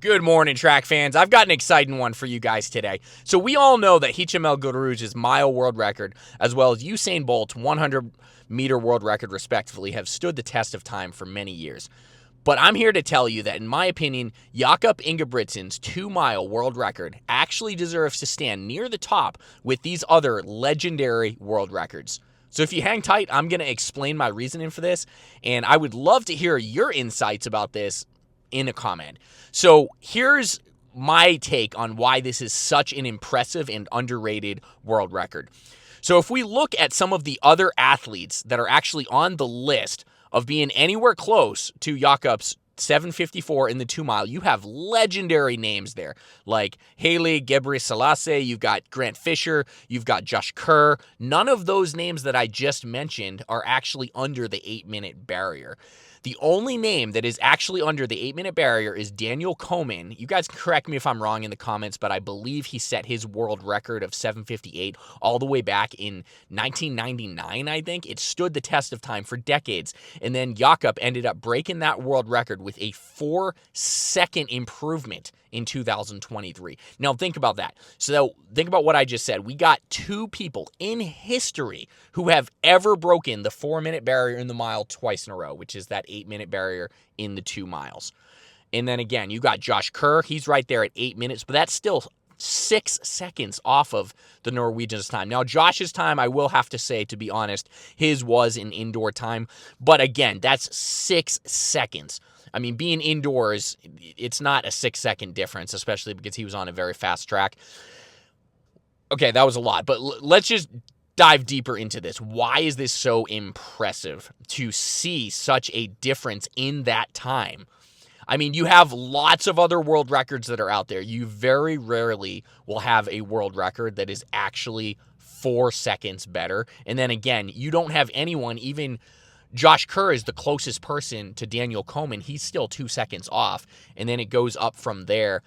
Good morning, track fans. I've got an exciting one for you guys today. So we all know that Haile Gebrselassie mile world record, as well as Usain Bolt's 100-meter world record, respectively, have stood the test of time for many years. But I'm here to tell you that, in my opinion, Jakob Ingebrigtsen's 2-mile world record actually deserves to stand near the top with these other legendary world records. So if you hang tight, I'm going to explain my reasoning for this, and I would love to hear your insights about this in a comment. So here's my take on why this is such an impressive and underrated world record. So if we look at some of the other athletes that are actually on the list of being anywhere close to Jakob's 7:54 in the 2-mile, you have legendary names there, like Haile Gebrselassie, you've got Grant Fisher, you've got Josh Kerr. None of those names that I just mentioned are actually under the 8-minute barrier. The only name that is actually under the 8-minute barrier is Daniel Komen. You guys can correct me if I'm wrong in the comments, but I believe he set his world record of 7:58 all the way back in 1999, I think. It stood the test of time for decades. And then Jakob ended up breaking that world record with a 4-second improvement in 2023. Now, think about that. So think about what I just said. We got two people in history who have ever broken the 4-minute barrier in the mile twice in a row, which is that 8-minute barrier in the 2 miles. And then again, you got Josh Kerr. He's right there at 8 minutes, but that's still 6 seconds off of the Norwegian's time. Now, Josh's time, I will have to say, to be honest, his was an indoor time. But again, that's 6 seconds. I mean, being indoors, it's not a 6-second difference, especially because he was on a very fast track. Okay, that was a lot, but let's just dive deeper into this. Why is this so impressive to see such a difference in that time? I mean, you have lots of other world records that are out there. You very rarely will have a world record that is actually 4 seconds better. And then again, you don't have anyone, even Josh Kerr is the closest person to Daniel Komen. He's still 2 seconds off, and then it goes up from there.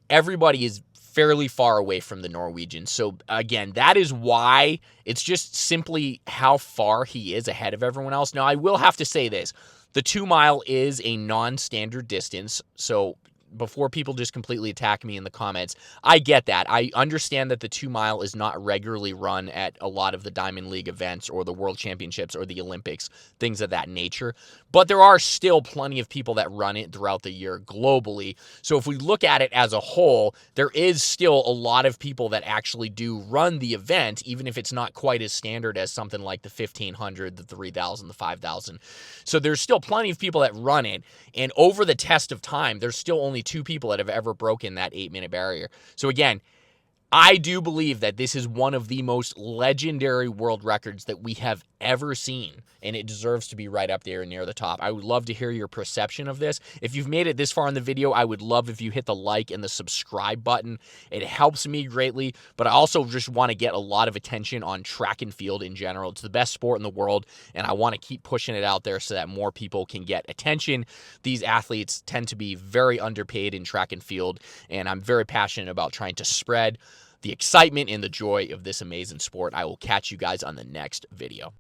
Everybody is fairly far away from the Norwegian. So again, that is why it's just simply how far he is ahead of everyone else. Now, I will have to say this. The 2-mile is a non-standard distance, so before people just completely attack me in the comments, I get that. I understand that the 2-mile is not regularly run at a lot of the Diamond League events or the World Championships or the Olympics, things of that nature. But there are still plenty of people that run it throughout the year globally. So if we look at it as a whole, there is still a lot of people that actually do run the event, even if it's not quite as standard as something like the 1,500, the 3,000, the 5,000. So there's still plenty of people that run it. And over the test of time, there's still only 2 people that have ever broken that 8-minute barrier. So again, I do believe that this is one of the most legendary world records that we have ever seen, and it deserves to be right up there near the top. I would love to hear your perception of this. If you've made it this far in the video, I would love if you hit the like and the subscribe button. It helps me greatly, but I also just want to get a lot of attention on track and field in general. It's the best sport in the world, and I want to keep pushing it out there so that more people can get attention. These athletes tend to be very underpaid in track and field, and I'm very passionate about trying to spread the excitement and the joy of this amazing sport. I will catch you guys on the next video.